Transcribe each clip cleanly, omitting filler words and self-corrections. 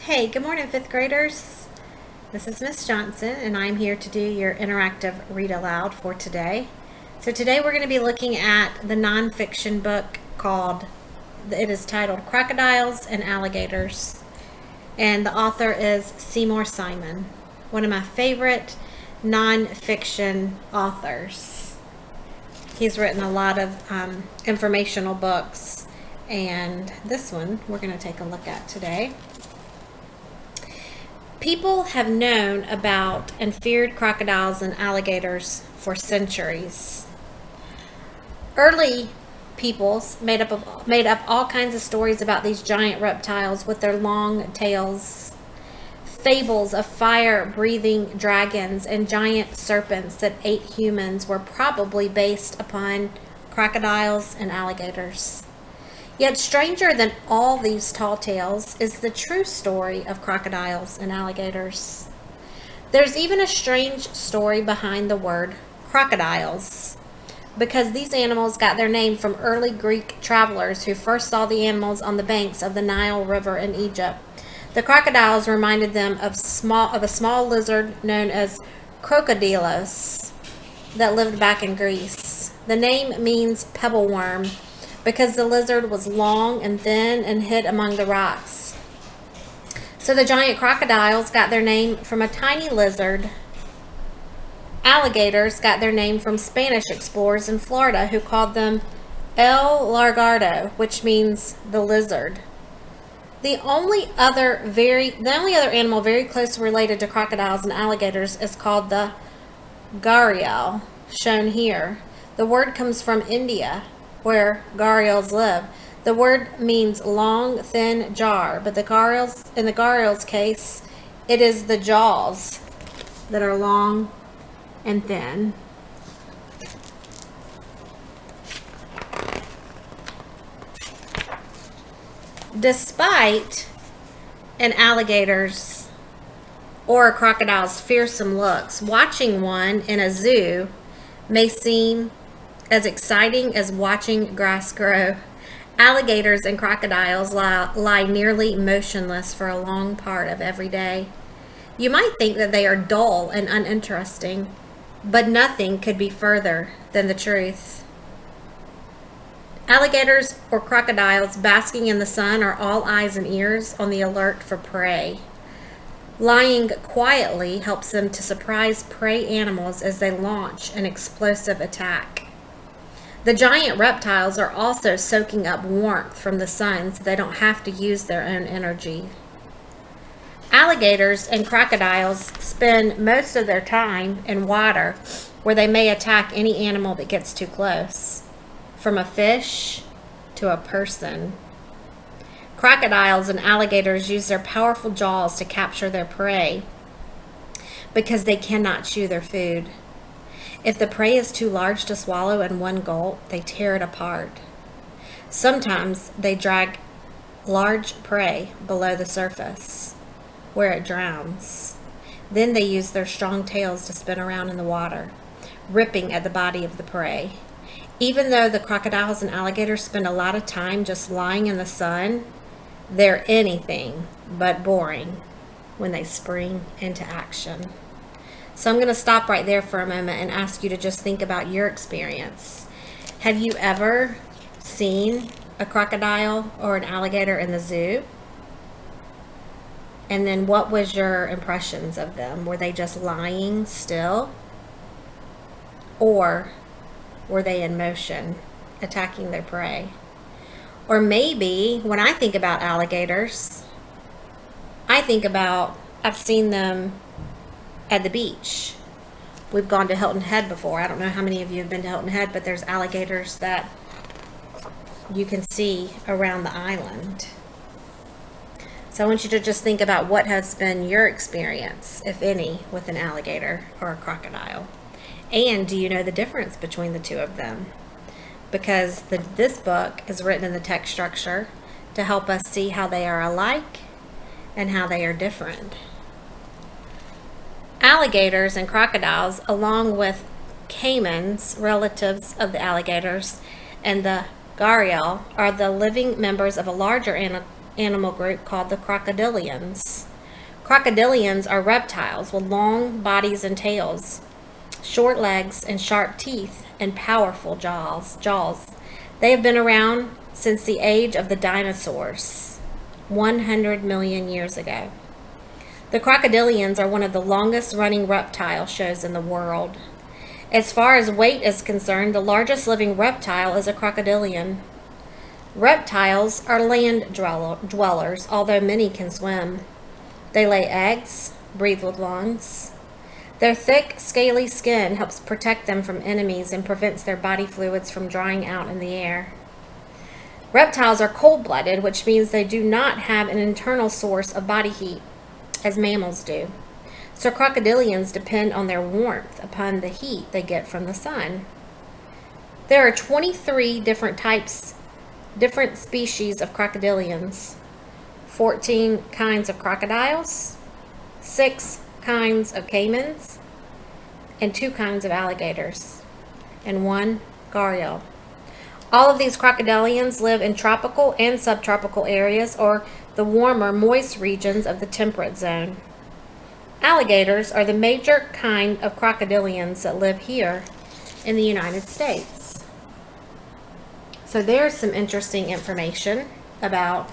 Hey, good morning, fifth graders. This is Miss Johnson, and I'm here to do your interactive read aloud for today. So today we're going to be looking at the nonfiction book it is titled Crocodiles and Alligators, and the author is Seymour Simon, one of my favorite nonfiction authors. He's written a lot of informational books, and this one we're going to take a look at today. People have known about and feared crocodiles and alligators for centuries. Early peoples made up all kinds of stories about these giant reptiles with their long tails. Fables of fire-breathing dragons and giant serpents that ate humans were probably based upon crocodiles and alligators. Yet stranger than all these tall tales is the true story of crocodiles and alligators. There's even a strange story behind the word crocodiles, because these animals got their name from early Greek travelers who first saw the animals on the banks of the Nile River in Egypt. The crocodiles reminded them of a small lizard known as Crocodiles that lived back in Greece. The name means pebble worm, because the lizard was long and thin and hid among the rocks. So the giant crocodiles got their name from a tiny lizard. Alligators got their name from Spanish explorers in Florida who called them El Largardo, which means the lizard. The only other animal very closely related to crocodiles and alligators is called the gharial, shown here. The word comes from India, where gharials live. The word means long, thin jar, but in the gharial's case, it is the jaws that are long and thin. Despite an alligator's or a crocodile's fearsome looks, watching one in a zoo may seem as exciting as watching grass grow. Alligators and crocodiles lie nearly motionless for a long part of every day. You might think that they are dull and uninteresting, but nothing could be further than the truth. Alligators or crocodiles basking in the sun are all eyes and ears on the alert for prey. Lying quietly helps them to surprise prey animals as they launch an explosive attack. The giant reptiles are also soaking up warmth from the sun so they don't have to use their own energy. Alligators and crocodiles spend most of their time in water where they may attack any animal that gets too close, from a fish to a person. Crocodiles and alligators use their powerful jaws to capture their prey because they cannot chew their food. If the prey is too large to swallow in one gulp, they tear it apart. Sometimes they drag large prey below the surface, where it drowns. Then they use their strong tails to spin around in the water, ripping at the body of the prey. Even though the crocodiles and alligators spend a lot of time just lying in the sun, they're anything but boring when they spring into action. So I'm going to stop right there for a moment and ask you to just think about your experience. Have you ever seen a crocodile or an alligator in the zoo? And then what was your impressions of them? Were they just lying still? Or were they in motion, attacking their prey? Or maybe when I think about alligators, I've seen them at the beach. We've gone to Hilton Head before. I don't know how many of you have been to Hilton Head, but there's alligators that you can see around the island. So I want you to just think about what has been your experience, if any, with an alligator or a crocodile. And do you know the difference between the two of them? Because this book is written in the text structure to help us see how they are alike and how they are different. Alligators and crocodiles, along with caimans, relatives of the alligators, and the gharial, are the living members of a larger animal group called the crocodilians. Crocodilians are reptiles with long bodies and tails, short legs and sharp teeth, and powerful jaws. They have been around since the age of the dinosaurs, 100 million years ago. The crocodilians are one of the longest running reptile shows in the world. As far as weight is concerned, the largest living reptile is a crocodilian. Reptiles are land dwellers, although many can swim. They lay eggs, breathe with lungs. Their thick, scaly skin helps protect them from enemies and prevents their body fluids from drying out in the air. Reptiles are cold-blooded, which means they do not have an internal source of body heat, as mammals do. So crocodilians depend on their warmth upon the heat they get from the sun. There are 23 different species of crocodilians, 14 kinds of crocodiles, 6 kinds of caimans, and 2 kinds of alligators, and 1 gharial. All of these crocodilians live in tropical and subtropical areas, or the warmer, moist regions of the temperate zone. Alligators are the major kind of crocodilians that live here in the United States. So there's some interesting information about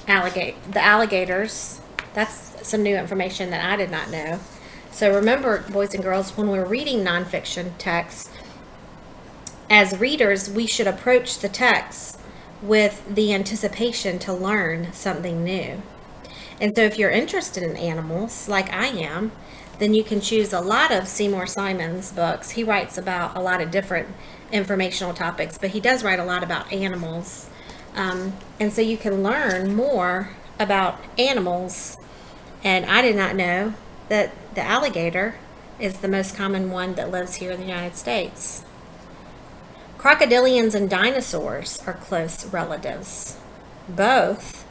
the alligators. That's some new information that I did not know. So remember, boys and girls, when we're reading nonfiction texts, as readers, we should approach the text with the anticipation to learn something new. And so if you're interested in animals, like I am, then you can choose a lot of Seymour Simon's books. He writes about a lot of different informational topics, but he does write a lot about animals. And so you can learn more about animals. And I did not know that the alligator is the most common one that lives here in the United States. Crocodilians and dinosaurs are close relatives. Both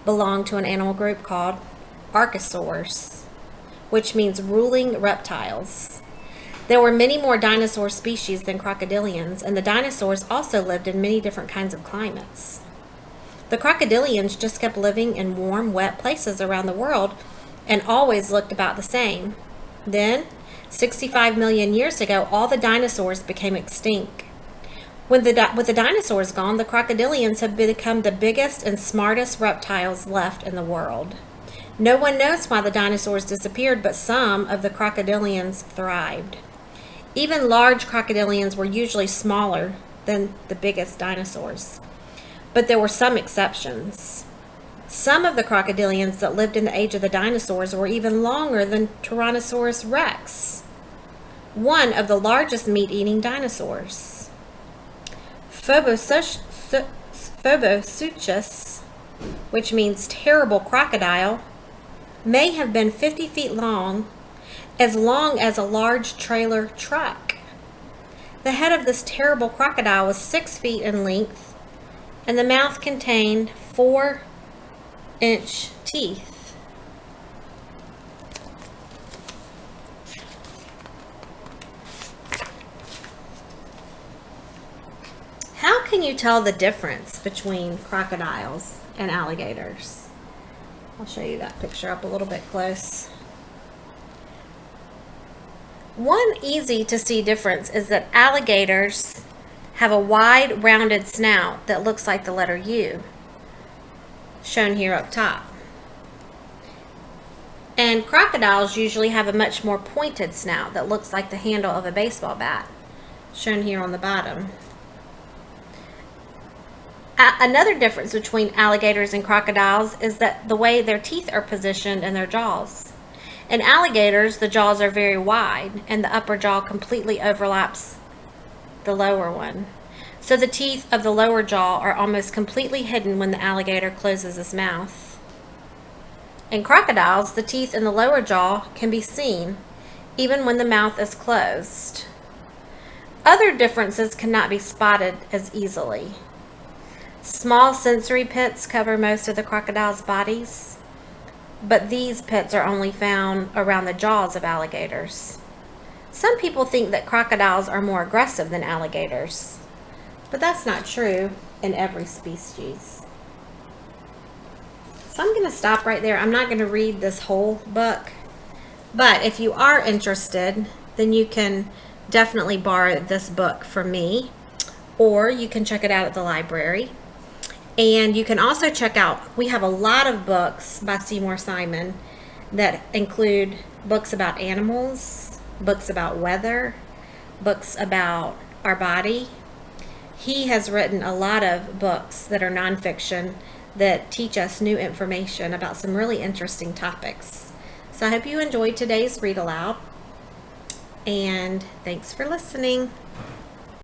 belong to an animal group called archosaurs, which means ruling reptiles. There were many more dinosaur species than crocodilians, and the dinosaurs also lived in many different kinds of climates. The crocodilians just kept living in warm, wet places around the world and always looked about the same. Then, 65 million years ago, all the dinosaurs became extinct. With the dinosaurs gone, the crocodilians have become the biggest and smartest reptiles left in the world. No one knows why the dinosaurs disappeared, but some of the crocodilians thrived. Even large crocodilians were usually smaller than the biggest dinosaurs. But there were some exceptions. Some of the crocodilians that lived in the age of the dinosaurs were even longer than Tyrannosaurus rex, one of the largest meat-eating dinosaurs. Phobosuchus, which means terrible crocodile, may have been 50 feet long as a large trailer truck. The head of this terrible crocodile was 6 feet in length, and the mouth contained 4-inch teeth. How can you tell the difference between crocodiles and alligators? I'll show you that picture up a little bit close. One easy to see difference is that alligators have a wide, rounded snout that looks like the letter U, shown here up top. And crocodiles usually have a much more pointed snout that looks like the handle of a baseball bat, shown here on the bottom. Another difference between alligators and crocodiles is that the way their teeth are positioned in their jaws. In alligators, the jaws are very wide, and the upper jaw completely overlaps the lower one. So the teeth of the lower jaw are almost completely hidden when the alligator closes his mouth. In crocodiles, the teeth in the lower jaw can be seen, even when the mouth is closed. Other differences cannot be spotted as easily. Small sensory pits cover most of the crocodile's bodies, but these pits are only found around the jaws of alligators. Some people think that crocodiles are more aggressive than alligators, but that's not true in every species. So I'm going to stop right there. I'm not going to read this whole book, but if you are interested, then you can definitely borrow this book from me, or you can check it out at the library. And you can also check out, we have a lot of books by Seymour Simon that include books about animals, books about weather, books about our body. He has written a lot of books that are nonfiction that teach us new information about some really interesting topics. So I hope you enjoyed today's Read Aloud, and thanks for listening.